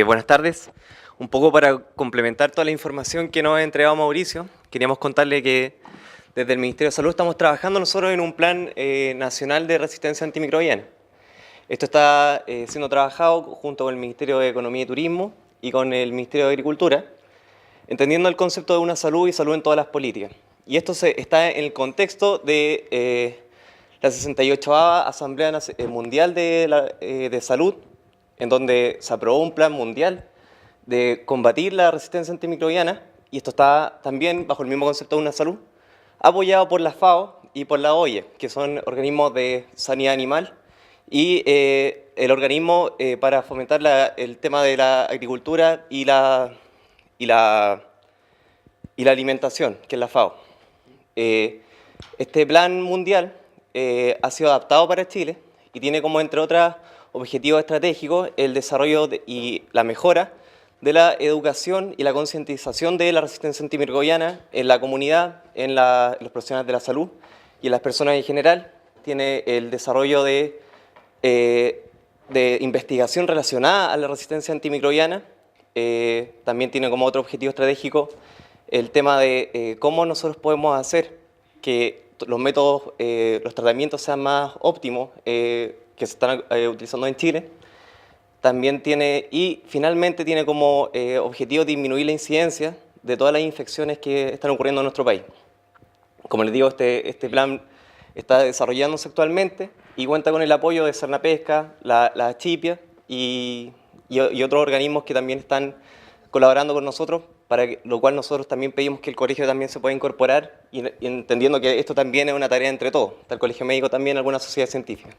Buenas tardes. Un poco para complementar toda la información que nos ha entregado Mauricio, queríamos contarle que desde el Ministerio de Salud estamos trabajando nosotros en un plan nacional de resistencia antimicrobiana. Esto está siendo trabajado junto con el Ministerio de Economía y Turismo y con el Ministerio de Agricultura, entendiendo el concepto de una salud y salud en todas las políticas. Y esto está en el contexto de la 68ª Asamblea Mundial de Salud, en donde se aprobó un plan mundial de combatir la resistencia antimicrobiana, y esto está también bajo el mismo concepto de una salud, apoyado por la FAO y por la OIE, que son organismos de sanidad animal, y el organismo para fomentar el tema de la agricultura y la alimentación, que es la FAO. Este plan mundial ha sido adaptado para Chile y tiene como, entre otros objetivos estratégicos, el desarrollo y la mejora de la educación y la concientización de la resistencia antimicrobiana en la comunidad, en los profesionales de la salud y en las personas en general. Tiene el desarrollo de investigación relacionada a la resistencia antimicrobiana. También tiene como otro objetivo estratégico el tema de cómo nosotros podemos hacer que los métodos, los tratamientos sean más óptimos que se están utilizando en Chile. También tiene, y finalmente tiene como objetivo disminuir la incidencia de todas las infecciones que están ocurriendo en nuestro país. Como les digo, este plan está desarrollándose actualmente y cuenta con el apoyo de Cernapesca, la Chipia y otros organismos que también están colaborando con nosotros, lo cual nosotros también pedimos que el colegio también se pueda incorporar y entendiendo que esto también es una tarea entre todos, está el colegio médico también, alguna sociedad científica.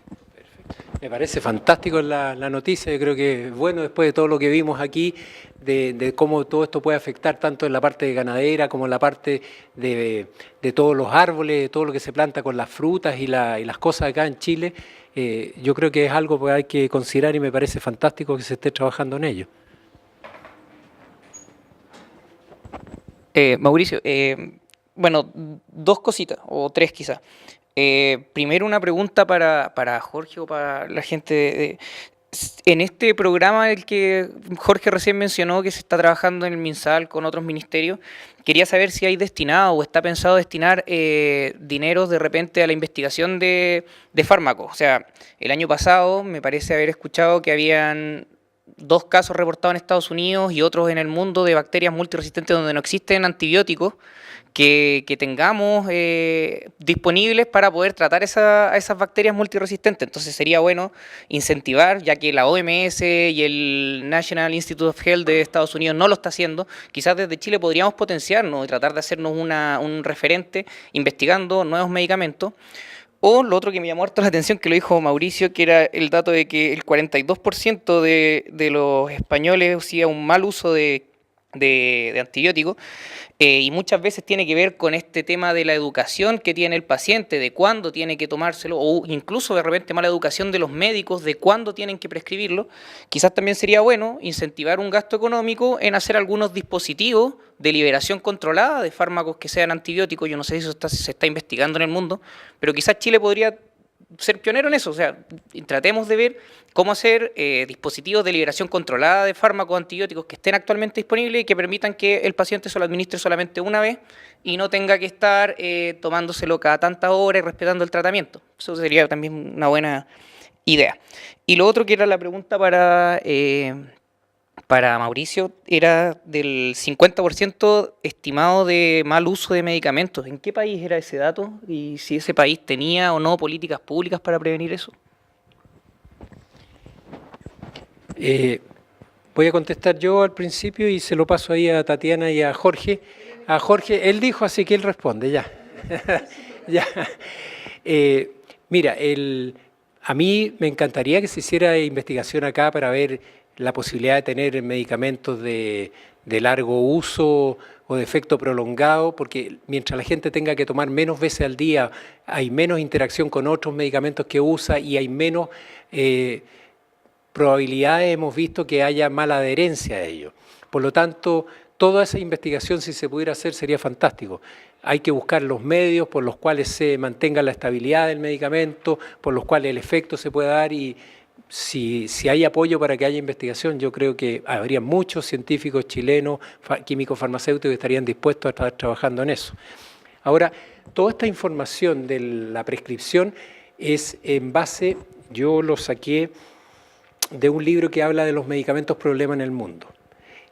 Me parece fantástico la noticia. Yo creo que es bueno, después de todo lo que vimos aquí, de cómo todo esto puede afectar tanto en la parte ganadera como en la parte de todos los árboles, de todo lo que se planta con las frutas y las cosas acá en Chile. Yo creo que es algo que hay que considerar y me parece fantástico que se esté trabajando en ello. Mauricio, bueno, dos cositas, o tres quizás. Primero una pregunta para Jorge o para la gente en este programa el que Jorge recién mencionó que se está trabajando en el MinSal con otros ministerios, quería saber si hay destinado o está pensado destinar dineros de repente a la investigación de fármacos. O sea, el año pasado me parece haber escuchado que habían 2 casos reportados en Estados Unidos y otros en el mundo de bacterias multiresistentes donde no existen antibióticos que tengamos disponibles para poder tratar a esas bacterias multiresistentes. Entonces sería bueno incentivar, ya que la OMS y el National Institute of Health de Estados Unidos no lo está haciendo, quizás desde Chile podríamos potenciarnos y tratar de hacernos un referente investigando nuevos medicamentos. O lo otro que me llamó harto la atención, que lo dijo Mauricio, que era el dato de que el 42% de los españoles hacía un mal uso de antibióticos, y muchas veces tiene que ver con este tema de la educación que tiene el paciente, de cuándo tiene que tomárselo, o incluso de repente mala educación de los médicos de cuándo tienen que prescribirlo. Quizás también sería bueno incentivar un gasto económico en hacer algunos dispositivos de liberación controlada de fármacos que sean antibióticos. Yo no sé si eso se está investigando en el mundo, pero quizás Chile podría ser pionero en eso. O sea, tratemos de ver cómo hacer dispositivos de liberación controlada de fármacos antibióticos que estén actualmente disponibles y que permitan que el paciente se lo administre solamente una vez y no tenga que estar tomándoselo cada tantas horas y respetando el tratamiento. Eso sería también una buena idea. Y lo otro que era la pregunta para Mauricio era del 50% estimado de mal uso de medicamentos. ¿En qué país era ese dato? Y si ese país tenía o no políticas públicas para prevenir eso. Voy a contestar yo al principio y se lo paso ahí a Tatiana y a Jorge. A Jorge, él dijo, así que él responde, ya. Ya. Mira, a mí me encantaría que se hiciera investigación acá para ver la posibilidad de tener medicamentos de largo uso o de efecto prolongado, porque mientras la gente tenga que tomar menos veces al día, hay menos interacción con otros medicamentos que usa y hay menos probabilidades, hemos visto, que haya mala adherencia a ellos. Por lo tanto, toda esa investigación, si se pudiera hacer, sería fantástico. Hay que buscar los medios por los cuales se mantenga la estabilidad del medicamento, por los cuales el efecto se pueda dar, y si hay apoyo para que haya investigación, yo creo que habría muchos científicos chilenos, químicos farmacéuticos que estarían dispuestos a estar trabajando en eso. Ahora, toda esta información de la prescripción es en base, yo lo saqué de un libro que habla de los medicamentos problema en el mundo.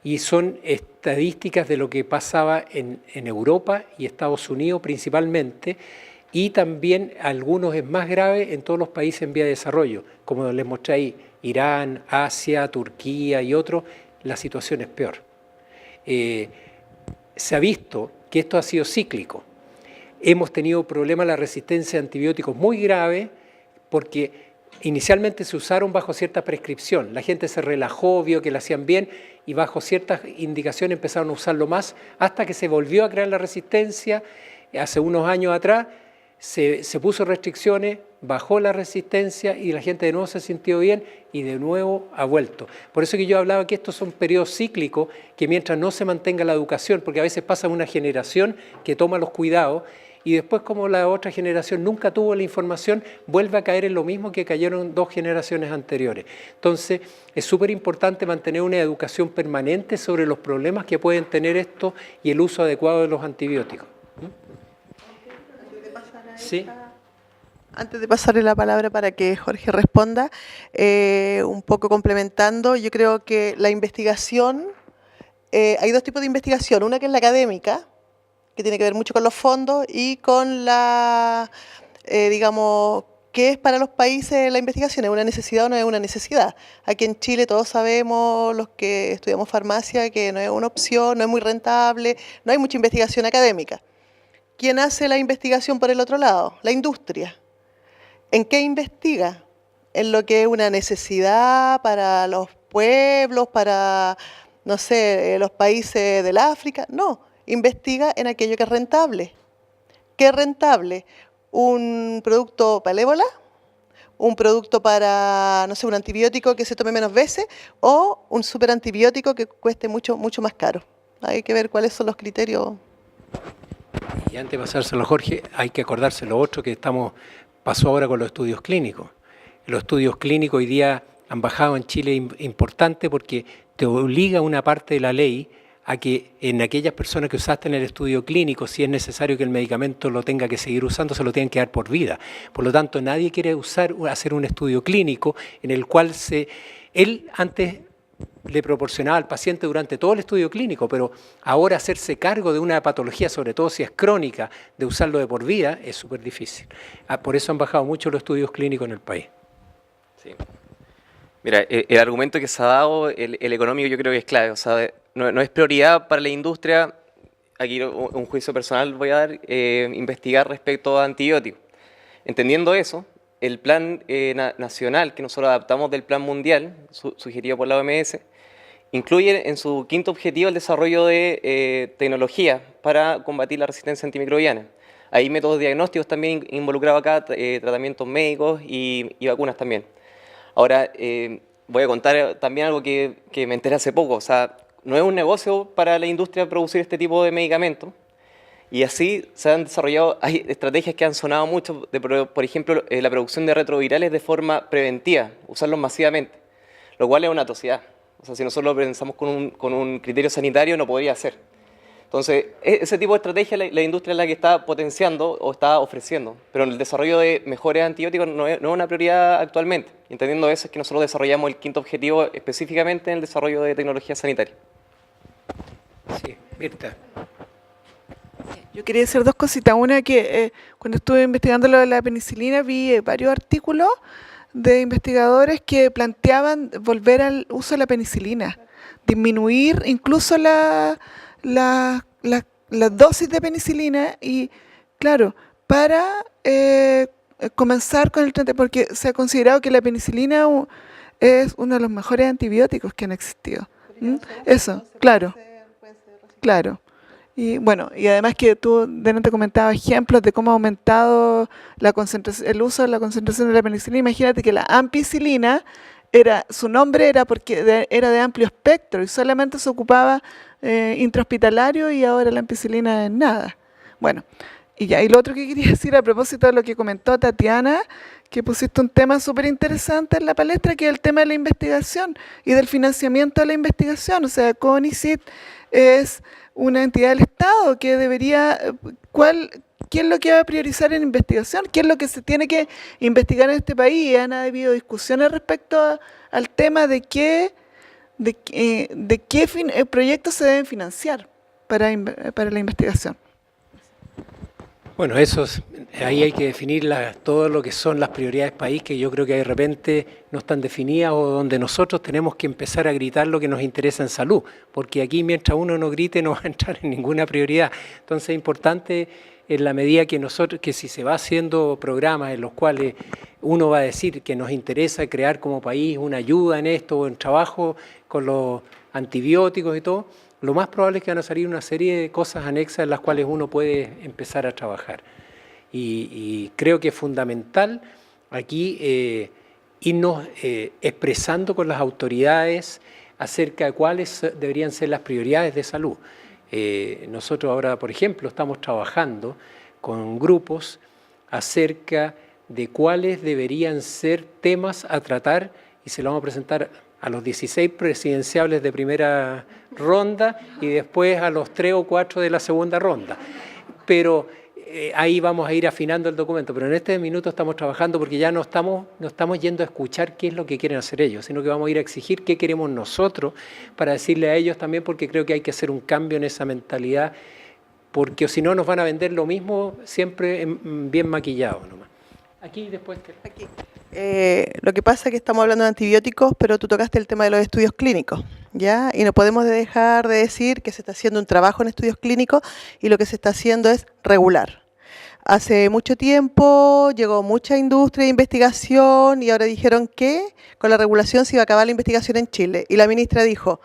Y son estadísticas de lo que pasaba en Europa y Estados Unidos principalmente, y también algunos es más grave en todos los países en vía de desarrollo, como les mostré ahí, Irán, Asia, Turquía y otros, la situación es peor. Se ha visto que esto ha sido cíclico. Hemos tenido problemas de la resistencia a antibióticos muy grave porque inicialmente se usaron bajo cierta prescripción. La gente se relajó, vio que lo hacían bien y bajo ciertas indicaciones empezaron a usarlo más hasta que se volvió a crear la resistencia. Hace unos años atrás se puso restricciones, bajó la resistencia y la gente de nuevo se sintió bien y de nuevo ha vuelto. Por eso que yo hablaba que estos son periodos cíclicos que mientras no se mantenga la educación, porque a veces pasa una generación que toma los cuidados y después como la otra generación nunca tuvo la información, vuelve a caer en lo mismo que cayeron 2 generaciones anteriores. Entonces, es súper importante mantener una educación permanente sobre los problemas que pueden tener esto y el uso adecuado de los antibióticos. ¿Sí? Antes de pasarle la palabra para que Jorge responda, un poco complementando, yo creo que la investigación, hay 2 tipos de investigación, una que es la académica, que tiene que ver mucho con los fondos y con la, digamos, ¿qué es para los países la investigación? ¿Es una necesidad o no es una necesidad? Aquí en Chile todos sabemos, los que estudiamos farmacia, que no es una opción, no es muy rentable, no hay mucha investigación académica. ¿Quién hace la investigación por el otro lado? La industria. ¿En qué investiga? ¿En lo que es una necesidad para los pueblos, para, no sé, los países del África? No. Investiga en aquello que es rentable. ¿Qué es rentable? ¿Un producto para el ébola? ¿Un producto para, no sé, un antibiótico que se tome menos veces? ¿O un superantibiótico que cueste mucho más caro? Hay que ver cuáles son los criterios. Y antes de pasárselo a Jorge, hay que acordarse lo otro que pasó ahora con los estudios clínicos. Los estudios clínicos hoy día han bajado en Chile importante porque te obliga una parte de la ley a que en aquellas personas que usaste en el estudio clínico, si es necesario que el medicamento lo tenga que seguir usando, se lo tienen que dar por vida. Por lo tanto, nadie quiere hacer un estudio clínico en el cual él antes le proporcionaba al paciente durante todo el estudio clínico, pero ahora hacerse cargo de una patología, sobre todo si es crónica, de usarlo de por vida, es súper difícil. Por eso han bajado mucho los estudios clínicos en el país. Sí. Mira, el argumento que se ha dado, el económico, yo creo que es clave. O sea, no es prioridad para la industria, aquí un juicio personal voy a dar, investigar respecto a antibióticos. Entendiendo eso, el plan nacional que nosotros adaptamos del plan mundial, sugerido por la OMS, incluye en su 5º objetivo el desarrollo de tecnología para combatir la resistencia antimicrobiana. Hay métodos diagnósticos también involucrados acá, tratamientos médicos y vacunas también. Ahora, voy a contar también algo que me enteré hace poco. O sea, no es un negocio para la industria producir este tipo de medicamentos. Y así se han desarrollado, hay estrategias que han sonado mucho, por ejemplo, la producción de retrovirales de forma preventiva, usarlos masivamente, lo cual es una atrocidad. O sea, si nosotros lo pensamos con un criterio sanitario, no podría ser. Entonces, ese tipo de estrategia la industria es la que está potenciando o está ofreciendo, pero el desarrollo de mejores antibióticos no es una prioridad actualmente. Entendiendo eso es que nosotros desarrollamos el 5º objetivo específicamente en el desarrollo de tecnología sanitaria. Sí, Mirta. Yo quería decir 2 cositas. Una que cuando estuve investigando lo de la penicilina vi varios artículos de investigadores que planteaban volver al uso de la penicilina, disminuir incluso la dosis de penicilina y, claro, para comenzar con el tratamiento, porque se ha considerado que la penicilina es uno de los mejores antibióticos que han existido. Eso, claro, claro. Y bueno, y además que tú delante comentabas ejemplos de cómo ha aumentado el uso de la concentración de la penicilina. Imagínate que la ampicilina, su nombre era porque era de amplio espectro y solamente se ocupaba intrahospitalario y ahora la ampicilina es nada. Bueno, y lo otro que quería decir a propósito de lo que comentó Tatiana, que pusiste un tema súper interesante en la palestra, que es el tema de la investigación y del financiamiento de la investigación. O sea, CONICYT es una entidad del Estado que debería... ¿Qué es lo que va a priorizar en investigación? ¿Qué es lo que se tiene que investigar en este país? Han habido discusiones respecto al tema de qué proyectos se deben financiar para la investigación. Bueno, ahí hay que definir todo lo que son las prioridades país, que yo creo que de repente no están definidas o donde nosotros tenemos que empezar a gritar lo que nos interesa en salud, porque aquí mientras uno no grite no va a entrar en ninguna prioridad. Entonces es importante en la medida que si se va haciendo programas en los cuales uno va a decir que nos interesa crear como país una ayuda en esto o en trabajo con los antibióticos y todo, lo más probable es que van a salir una serie de cosas anexas en las cuales uno puede empezar a trabajar. Y creo que es fundamental aquí irnos expresando con las autoridades acerca de cuáles deberían ser las prioridades de salud. Nosotros ahora, por ejemplo, estamos trabajando con grupos acerca de cuáles deberían ser temas a tratar y se lo vamos a presentar a los 16 presidenciables de primera ronda y después a los 3 o 4 de la segunda ronda. Pero ahí vamos a ir afinando el documento, pero en este minuto estamos trabajando porque ya no estamos yendo a escuchar qué es lo que quieren hacer ellos, sino que vamos a ir a exigir qué queremos nosotros para decirle a ellos también, porque creo que hay que hacer un cambio en esa mentalidad, porque si no nos van a vender lo mismo siempre bien maquillado nomás. Aquí después... Aquí. Lo que pasa es que estamos hablando de antibióticos, pero tú tocaste el tema de los estudios clínicos, ¿ya? Y no podemos dejar de decir que se está haciendo un trabajo en estudios clínicos y lo que se está haciendo es regular. Hace mucho tiempo llegó mucha industria de investigación y ahora dijeron que con la regulación se iba a acabar la investigación en Chile. Y la ministra dijo,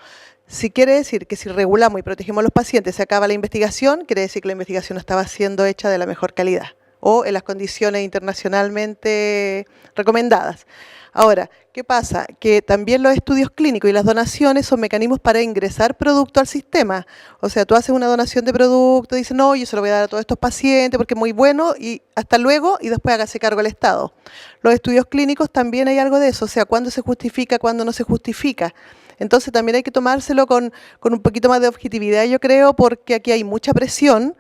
si quiere decir que si regulamos y protegemos a los pacientes se acaba la investigación, quiere decir que la investigación no estaba siendo hecha de la mejor calidad o en las condiciones internacionalmente recomendadas. Ahora, ¿qué pasa? Que también los estudios clínicos y las donaciones son mecanismos para ingresar producto al sistema. O sea, tú haces una donación de producto, dices, no, yo se lo voy a dar a todos estos pacientes porque es muy bueno y hasta luego, y después hágase cargo el Estado. Los estudios clínicos también hay algo de eso, o sea, cuándo se justifica, cuándo no se justifica. Entonces también hay que tomárselo con un poquito más de objetividad, yo creo, porque aquí hay mucha presión.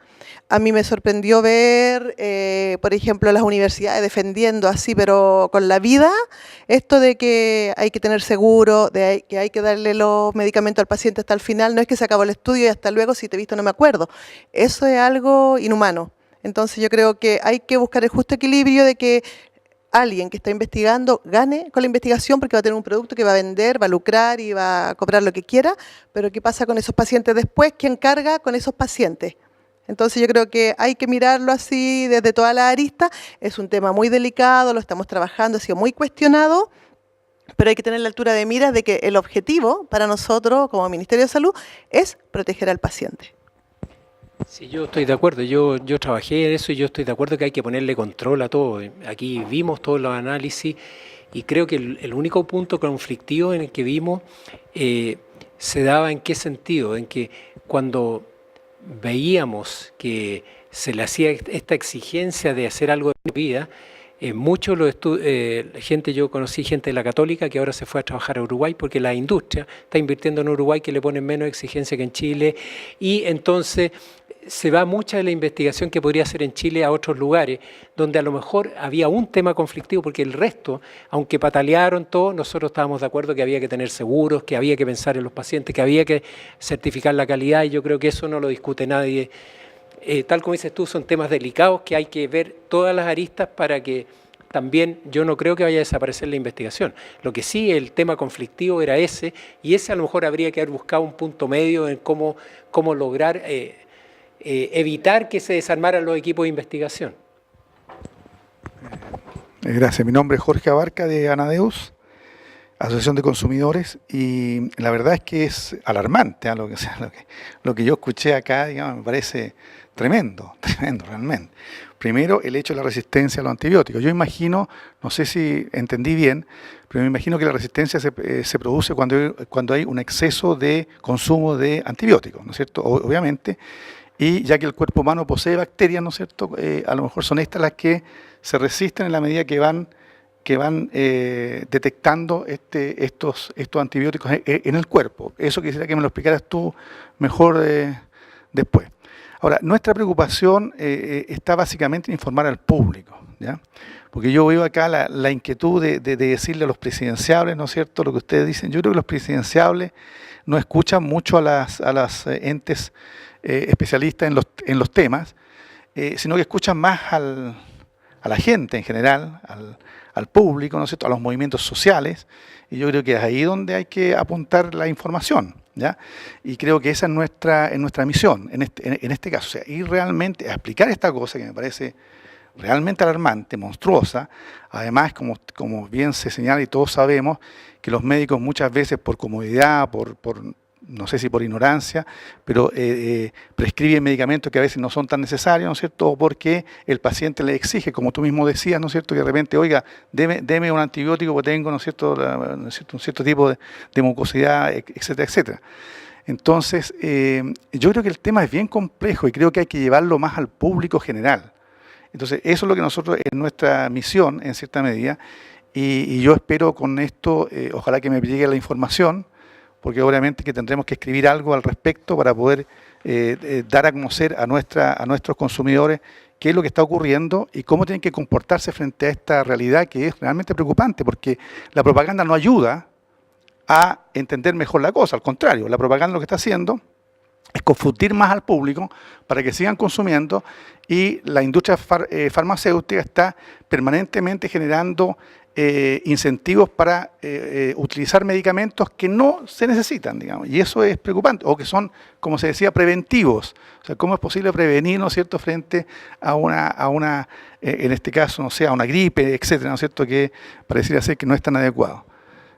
A mí me sorprendió ver, por ejemplo, las universidades defendiendo así, pero con la vida, esto de que hay que tener seguro, de que hay que darle los medicamentos al paciente hasta el final. No es que se acabó el estudio y hasta luego, si te he visto no me acuerdo. Eso es algo inhumano. Entonces yo creo que hay que buscar el justo equilibrio de que alguien que está investigando gane con la investigación porque va a tener un producto que va a vender, va a lucrar y va a cobrar lo que quiera, pero ¿qué pasa con esos pacientes después? ¿Quién carga con esos pacientes? Entonces yo creo que hay que mirarlo así desde toda la arista. Es un tema muy delicado, lo estamos trabajando, ha sido muy cuestionado, pero hay que tener la altura de miras de que el objetivo para nosotros como Ministerio de Salud es proteger al paciente. Sí, yo estoy de acuerdo, yo trabajé en eso y yo estoy de acuerdo que hay que ponerle control a todo. Aquí vimos todos los análisis y creo que el único punto conflictivo en el que vimos se daba en qué sentido, en que cuando veíamos que se le hacía esta exigencia de hacer algo en vida, yo conocí gente de la Católica que ahora se fue a trabajar a Uruguay porque la industria está invirtiendo en Uruguay, que le ponen menos exigencia que en Chile, y entonces se va mucha de la investigación que podría hacer en Chile a otros lugares, donde a lo mejor había un tema conflictivo, porque el resto, aunque patalearon todo, nosotros estábamos de acuerdo que había que tener seguros, que había que pensar en los pacientes, que había que certificar la calidad, y yo creo que eso no lo discute nadie. Tal como dices tú, son temas delicados que hay que ver todas las aristas para que también, yo no creo que vaya a desaparecer la investigación. Lo que sí, el tema conflictivo era ese, y ese a lo mejor habría que haber buscado un punto medio en cómo lograr evitar que se desarmaran los equipos de investigación. Gracias. Mi nombre es Jorge Abarca de Anadeus, Asociación de Consumidores, y la verdad es que es alarmante lo que yo escuché acá, digamos, me parece tremendo realmente. Primero, el hecho de la resistencia a los antibióticos. Yo imagino, no sé si entendí bien, pero me imagino que la resistencia se produce cuando hay un exceso de consumo de antibióticos, ¿no es cierto? Obviamente, y ya que el cuerpo humano posee bacterias, ¿no es cierto? A lo mejor son estas las que se resisten en la medida que van que van detectando estos antibióticos en el cuerpo. Eso quisiera que me lo explicaras tú mejor después. Ahora, nuestra preocupación está básicamente en informar al público, ¿ya? Porque yo veo acá la inquietud de decirle a los presidenciables, ¿no es cierto?, lo que ustedes dicen. Yo creo que los presidenciables no escuchan mucho a las entes especialistas en los temas, sino que escuchan más a la gente en general, al público, ¿no es cierto?, a los movimientos sociales, y yo creo que es ahí donde hay que apuntar la información, ¿ya? Y creo que esa es nuestra misión en este caso, o sea, ir realmente a explicar esta cosa que me parece realmente alarmante, monstruosa. Además, como bien se señala y todos sabemos, que los médicos muchas veces por comodidad, no sé si por ignorancia, pero prescriben medicamentos que a veces no son tan necesarios, ¿no es cierto?, o porque el paciente le exige, como tú mismo decías, ¿no es cierto?, que de repente, oiga, deme un antibiótico porque tengo, ¿no es cierto?, un cierto tipo de mucosidad, etcétera, etcétera. Entonces, yo creo que el tema es bien complejo y creo que hay que llevarlo más al público general. Entonces, eso es lo que nosotros, es nuestra misión, en cierta medida, y yo espero con esto, ojalá que me llegue la información, porque obviamente que tendremos que escribir algo al respecto para poder dar a conocer a nuestros consumidores qué es lo que está ocurriendo y cómo tienen que comportarse frente a esta realidad que es realmente preocupante, porque la propaganda no ayuda a entender mejor la cosa, al contrario, la propaganda lo que está haciendo es confundir más al público para que sigan consumiendo, y la industria farmacéutica está permanentemente generando incentivos para utilizar medicamentos que no se necesitan, digamos, y eso es preocupante, o que son, como se decía, preventivos. O sea, ¿cómo es posible prevenir, ¿no es cierto?, frente a una en este caso, no sé, a una gripe, etcétera, ¿no es cierto?, que pareciera ser que no es tan adecuado.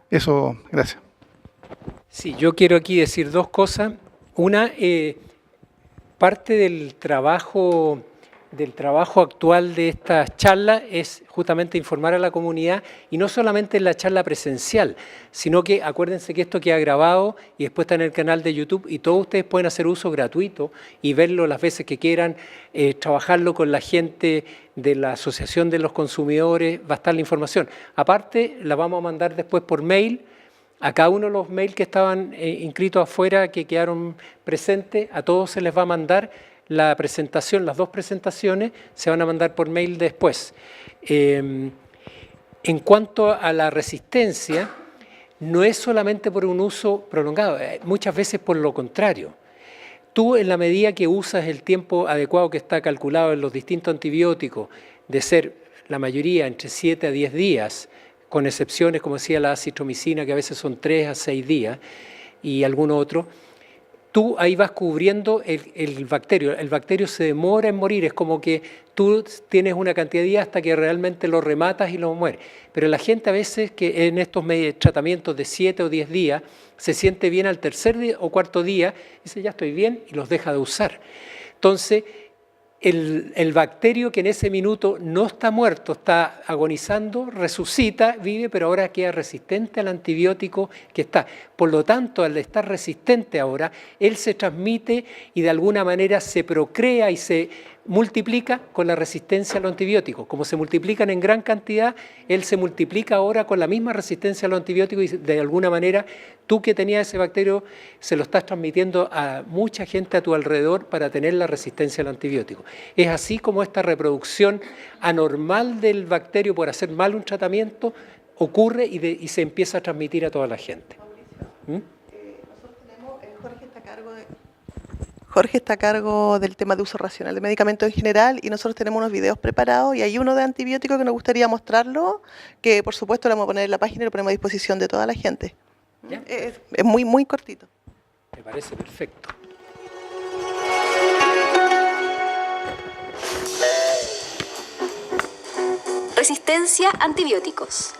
Eso, gracias. Sí, yo quiero aquí decir dos cosas. Una, parte del trabajo actual de estas charlas es justamente informar a la comunidad, y no solamente en la charla presencial, sino que acuérdense que esto queda grabado y después está en el canal de YouTube, y todos ustedes pueden hacer uso gratuito y verlo las veces que quieran, trabajarlo con la gente de la Asociación de los Consumidores, va a estar la información. Aparte, la vamos a mandar después por mail. A cada uno de los mails que estaban inscritos afuera, que quedaron presentes, a todos se les va a mandar la presentación, las dos presentaciones se van a mandar por mail después. En cuanto a la resistencia, no es solamente por un uso prolongado, muchas veces por lo contrario. Tú, en la medida que usas el tiempo adecuado que está calculado en los distintos antibióticos, de ser la mayoría entre 7 a 10 días, con excepciones, como decía la acitromicina, que a veces son 3 a 6 días, y alguno otro, tú ahí vas cubriendo el bacterio. El bacterio se demora en morir, es como que tú tienes una cantidad de días hasta que realmente lo rematas y lo mueres. Pero la gente a veces que en estos tratamientos de 7 o 10 días se siente bien al tercer día o cuarto día, dice ya estoy bien, y los deja de usar. Entonces, el bacterio que en ese minuto no está muerto, está agonizando, resucita, vive, pero ahora queda resistente al antibiótico que está. Por lo tanto, al estar resistente ahora, él se transmite y de alguna manera se procrea y se multiplica con la resistencia a los antibióticos. Como se multiplican en gran cantidad, él se multiplica ahora con la misma resistencia a los antibióticos, y de alguna manera tú que tenías ese bacterio se lo estás transmitiendo a mucha gente a tu alrededor para tener la resistencia al antibiótico. Es así como esta reproducción anormal del bacterio por hacer mal un tratamiento ocurre y se empieza a transmitir a toda la gente. Nosotros tenemos, Jorge está a cargo del tema de uso racional de medicamentos en general, y nosotros tenemos unos videos preparados, y hay uno de antibióticos que nos gustaría mostrarlo, que por supuesto lo vamos a poner en la página y lo ponemos a disposición de toda la gente. Es muy, muy cortito. Me parece perfecto. Resistencia a antibióticos.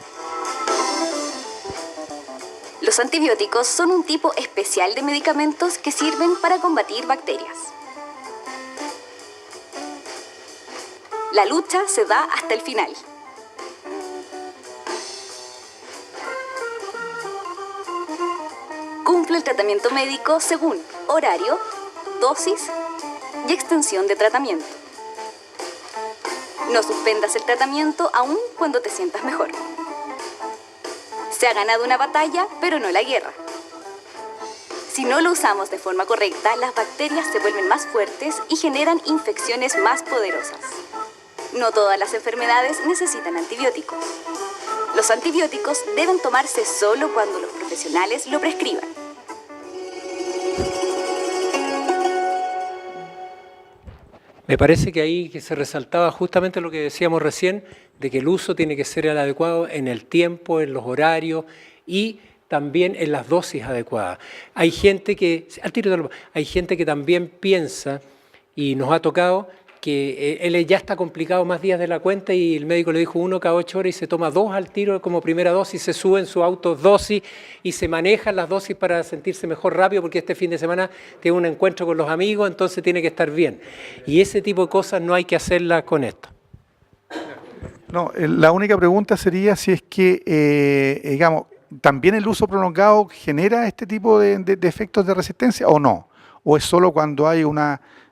Los antibióticos son un tipo especial de medicamentos que sirven para combatir bacterias. La lucha se da hasta el final. Cumple el tratamiento médico según horario, dosis y extensión de tratamiento. No suspendas el tratamiento aún cuando te sientas mejor. Se ha ganado una batalla, pero no la guerra. Si no lo usamos de forma correcta, las bacterias se vuelven más fuertes y generan infecciones más poderosas. No todas las enfermedades necesitan antibióticos. Los antibióticos deben tomarse solo cuando los profesionales lo prescriban. Me parece que ahí que se resaltaba justamente lo que decíamos recién, de que el uso tiene que ser el adecuado en el tiempo, en los horarios y también en las dosis adecuadas. Hay gente que, hay gente que también piensa, y nos ha tocado, que él ya está complicado más días de la cuenta y el médico le dijo 1 cada 8 horas y se toma 2 al tiro como primera dosis, se sube en su auto dosis y se manejan las dosis para sentirse mejor rápido porque este fin de semana tiene un encuentro con los amigos, entonces tiene que estar bien. Y ese tipo de cosas no hay que hacerlas con esto. No, la única pregunta sería si es que, digamos, ¿también el uso prolongado genera este tipo de efectos de resistencia o no? ¿O es solo cuando hay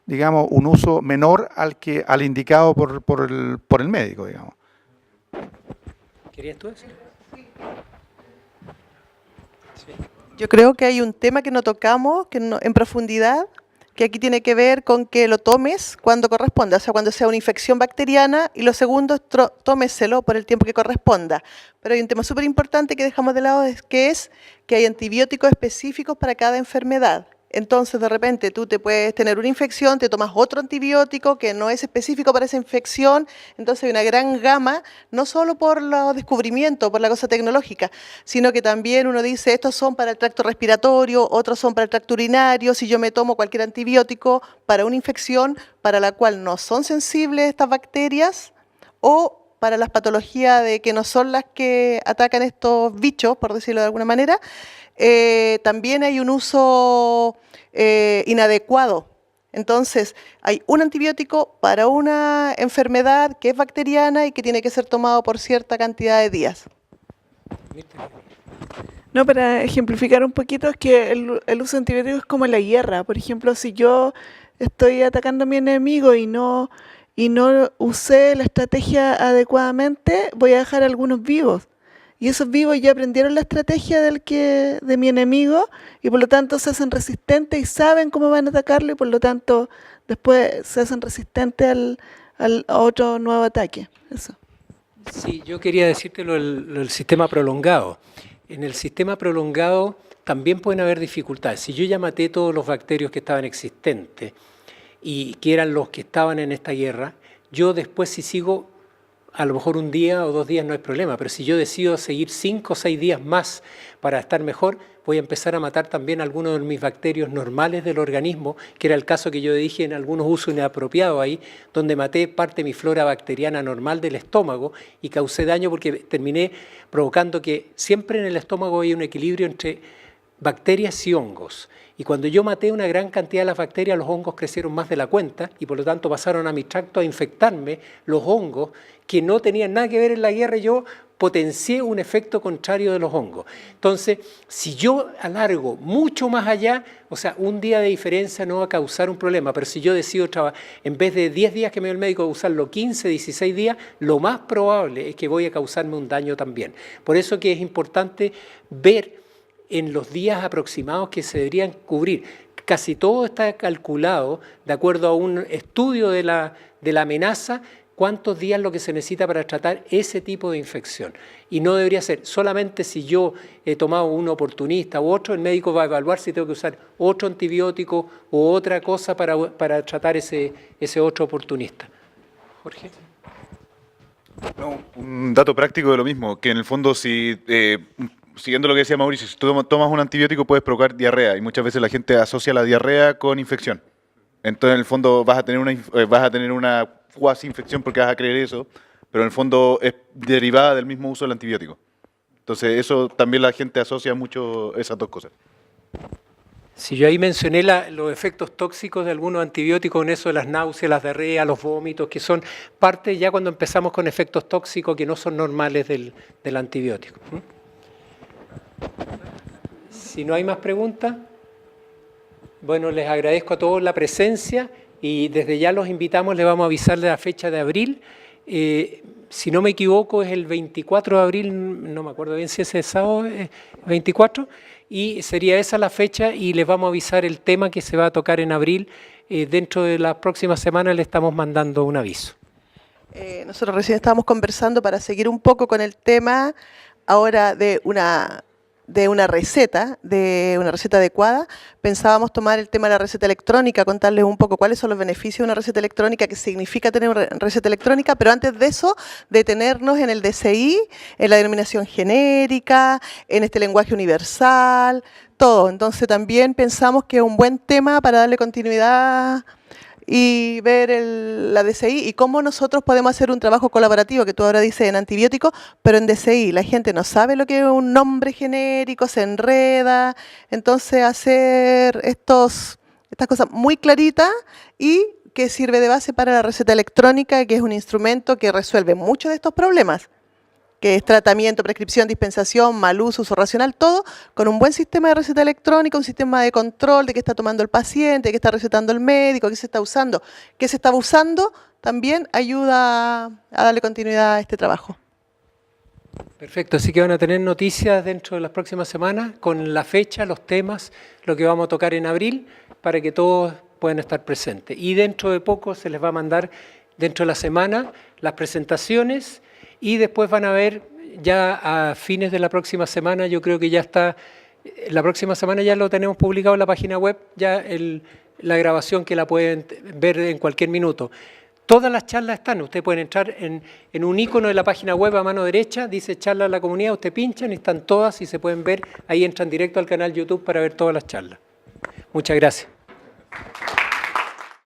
digamos, un uso menor al indicado por el médico, digamos? ¿Querías tú decir? Sí. Yo creo que hay un tema que no tocamos en profundidad, que aquí tiene que ver con que lo tomes cuando corresponda, o sea, cuando sea una infección bacteriana, y lo segundo es tómeselo por el tiempo que corresponda. Pero hay un tema súper importante que dejamos de lado, que es que hay antibióticos específicos para cada enfermedad. Entonces, de repente, tú te puedes tener una infección, te tomas otro antibiótico que no es específico para esa infección. Entonces, hay una gran gama, no solo por los descubrimientos, por la cosa tecnológica, sino que también uno dice, estos son para el tracto respiratorio, otros son para el tracto urinario. Si yo me tomo cualquier antibiótico para una infección para la cual no son sensibles estas bacterias, o para las patologías que no son las que atacan estos bichos, por decirlo de alguna manera, también hay un uso inadecuado. Entonces, hay un antibiótico para una enfermedad que es bacteriana y que tiene que ser tomado por cierta cantidad de días. No, para ejemplificar un poquito, es que el uso de antibióticos es como la guerra. Por ejemplo, si yo estoy atacando a mi enemigo y no usé la estrategia adecuadamente, voy a dejar algunos vivos. Y esos vivos ya aprendieron la estrategia de mi enemigo y por lo tanto se hacen resistentes y saben cómo van a atacarlo y por lo tanto después se hacen resistentes a otro nuevo ataque. Eso. Sí, yo quería decirte el sistema prolongado. En el sistema prolongado también pueden haber dificultades. Si yo ya maté todos los bacterios que estaban existentes y que eran los que estaban en esta guerra, yo después si sigo, a lo mejor 1 día o 2 días no hay problema, pero si yo decido seguir 5 o 6 días más para estar mejor, voy a empezar a matar también algunos de mis bacterios normales del organismo, que era el caso que yo dije en algunos usos inapropiados ahí, donde maté parte de mi flora bacteriana normal del estómago y causé daño porque terminé provocando que siempre en el estómago hay un equilibrio entre bacterias y hongos. Y cuando yo maté una gran cantidad de las bacterias, los hongos crecieron más de la cuenta y por lo tanto pasaron a mi tracto a infectarme los hongos que no tenían nada que ver en la guerra y yo potencié un efecto contrario de los hongos. Entonces, si yo alargo mucho más allá, o sea, 1 día de diferencia no va a causar un problema, pero si yo decido en vez de 10 días que me dio el médico, usarlo 15, 16 días, lo más probable es que voy a causarme un daño también. Por eso que es importante ver en los días aproximados que se deberían cubrir. Casi todo está calculado de acuerdo a un estudio de la amenaza, cuántos días lo que se necesita para tratar ese tipo de infección. Y no debería ser solamente si yo he tomado un oportunista u otro, el médico va a evaluar si tengo que usar otro antibiótico u otra cosa para tratar ese otro oportunista. Jorge. No, un dato práctico de lo mismo, que en el fondo siguiendo lo que decía Mauricio, si tú tomas un antibiótico puedes provocar diarrea y muchas veces la gente asocia la diarrea con infección. Entonces en el fondo vas a tener una cuasi infección porque vas a creer eso, pero en el fondo es derivada del mismo uso del antibiótico. Entonces eso también la gente asocia mucho esas dos cosas. Si yo ahí mencioné los efectos tóxicos de algunos antibióticos, en eso de las náuseas, las diarreas, los vómitos, que son parte ya cuando empezamos con efectos tóxicos que no son normales del antibiótico. Si no hay más preguntas, bueno, les agradezco a todos la presencia y desde ya los invitamos, les vamos a avisar de la fecha de abril. si no me equivoco, es el 24 de abril, no me acuerdo bien si ese es sábado, 24, y sería esa la fecha y les vamos a avisar el tema que se va a tocar en abril. Dentro de las próximas semanas le estamos mandando un aviso. Nosotros recién estábamos conversando para seguir un poco con el tema ahora de una receta adecuada. Pensábamos tomar el tema de la receta electrónica, contarles un poco cuáles son los beneficios de una receta electrónica, qué significa tener una receta electrónica, pero antes de eso, detenernos en el DCI, en la denominación genérica, en este lenguaje universal, todo. Entonces también pensamos que es un buen tema para darle continuidad y ver la DCI y cómo nosotros podemos hacer un trabajo colaborativo, que tú ahora dices en antibióticos, pero en DCI la gente no sabe lo que es un nombre genérico, se enreda, entonces hacer estas cosas muy claritas y que sirve de base para la receta electrónica, que es un instrumento que resuelve muchos de estos problemas, que es tratamiento, prescripción, dispensación, mal uso racional, todo con un buen sistema de receta electrónica, un sistema de control de qué está tomando el paciente, qué está recetando el médico, qué se está usando, qué se estaba usando, también ayuda a darle continuidad a este trabajo. Perfecto, así que van a tener noticias dentro de las próximas semanas con la fecha, los temas, lo que vamos a tocar en abril, para que todos puedan estar presentes. Y dentro de poco se les va a mandar, dentro de la semana, las presentaciones. Y después van a ver ya a fines de la próxima semana, yo creo que ya está, la próxima semana ya lo tenemos publicado en la página web, ya la grabación que la pueden ver en cualquier minuto. Todas las charlas están, ustedes pueden entrar en un icono de la página web a mano derecha, dice charla a la comunidad, usted pinchan y están todas y se pueden ver, ahí entran directo al canal YouTube para ver todas las charlas. Muchas gracias.